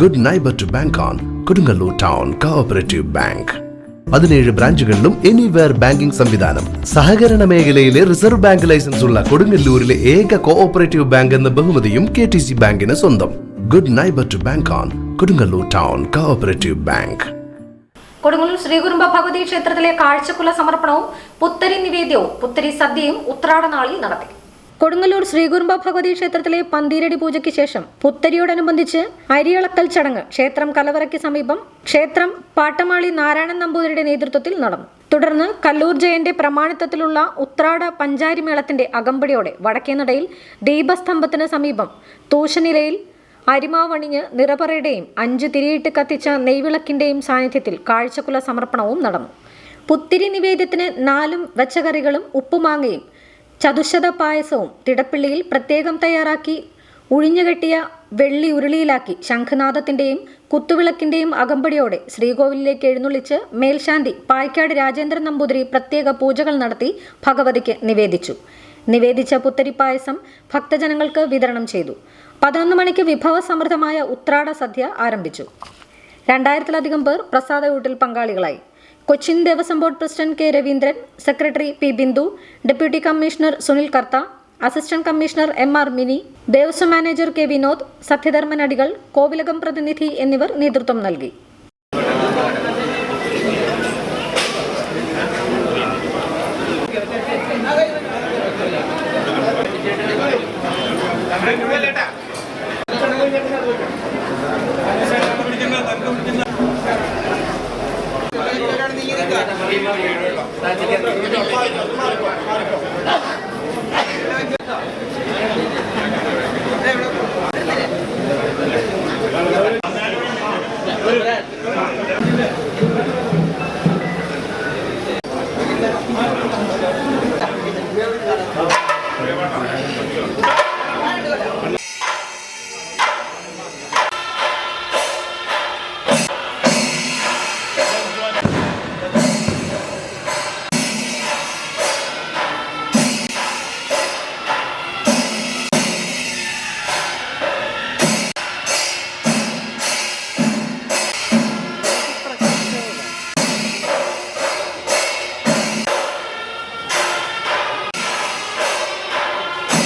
Good neighbor to bank on. Kodungalur Town Cooperative Bank. 17 ബ്രാഞ്ചുകളിലും anywhere banking സംവിധാനം. സഹകരണ മേഖലയിലെ റിസർവ് ബാങ്ക് ലൈസൻസ് ഉള്ള കൊടുങ്ങല്ലൂരിലെ ഏക കോഓപ്പറേറ്റീവ് ബാങ്ക് എന്ന ബഹുമതിയും KTC ബാങ്കിന് സ്വന്തം. Good neighbor to bank on. Kodungalur Town Cooperative Bank. Kodungallur Sreekurumba Bhagavathi ക്ഷേത്രത്തിലെ കാഴ്ചക്കുല സമർപ്പണവും പുത്തരി നിവേദ്യവും പുത്തരി സദ്യയും ഉത്രാടനാളിൽ നടത്തി. കൊടുങ്ങല്ലൂർ ശ്രീകുരുംബ ഭഗവതി ക്ഷേത്രത്തിലെ പന്തീരടി പൂജയ്ക്ക് ശേഷം പുത്തരിയോടനുബന്ധിച്ച് അരിയളക്കൽ ചടങ്ങ് ക്ഷേത്രം കലവറയ്ക്ക് സമീപം ക്ഷേത്രം പാട്ടമാളി നാരായണൻ നമ്പൂതിരിയുടെ നേതൃത്വത്തിൽ നടന്നു. തുടർന്ന് കല്ലൂർ ജയന്റെ പ്രമാണിത്വത്തിലുള്ള ഉത്രാട പഞ്ചാരി മേളത്തിന്റെ അകമ്പടിയോടെ വടക്കേനടയിൽ ദീപസ്തംഭത്തിന് സമീപം തൂശനിലയിൽ അരിമാവണിഞ്ഞ് നിറപറയുടെയും 5 തിരിയിട്ട് കത്തിച്ച നെയ്വിളക്കിന്റെയും സാന്നിധ്യത്തിൽ കാഴ്ചക്കുല സമർപ്പണവും നടന്നു. പുത്തിരി നിവേദ്യത്തിന് 4 വെച്ചകറികളും ഉപ്പുമാങ്ങയും ചതുശത പായസവും തിടപ്പള്ളിയിൽ പ്രത്യേകം തയ്യാറാക്കി ഉഴിഞ്ഞുകെട്ടിയ വെള്ളി ഉരുളിയിലാക്കി ശംഖനാദത്തിന്റെയും കുത്തുവിളക്കിന്റെയും അകമ്പടിയോടെ ശ്രീകോവിലേക്ക് എഴുന്നള്ളിച്ച് മേൽശാന്തി പായ്ക്കാട് രാജേന്ദ്രൻ നമ്പൂതിരി പ്രത്യേക പൂജകൾ നടത്തി ഭഗവതിക്ക് നിവേദിച്ചു. നിവേദിച്ച പുത്തരി പായസം ഭക്തജനങ്ങൾക്ക് വിതരണം ചെയ്തു. 11 മണിക്ക് വിഭവസമൃദ്ധമായ ഉത്രാട സദ്യ ആരംഭിച്ചു. 2000-ലധികം പേർ പ്രസാദകൂട്ടിൽ പങ്കാളികളായി. Cochin Devaswom board president K. Raveendran, secretary P. Bindu, deputy commissioner Sunil Kartha, assistant commissioner MR Mini, Devaswom manager K. Vinod, Sathyadharman Adikal, കോവിലകം പ്രതിനിധി എന്നിവർ നേതൃത്വം നൽകി.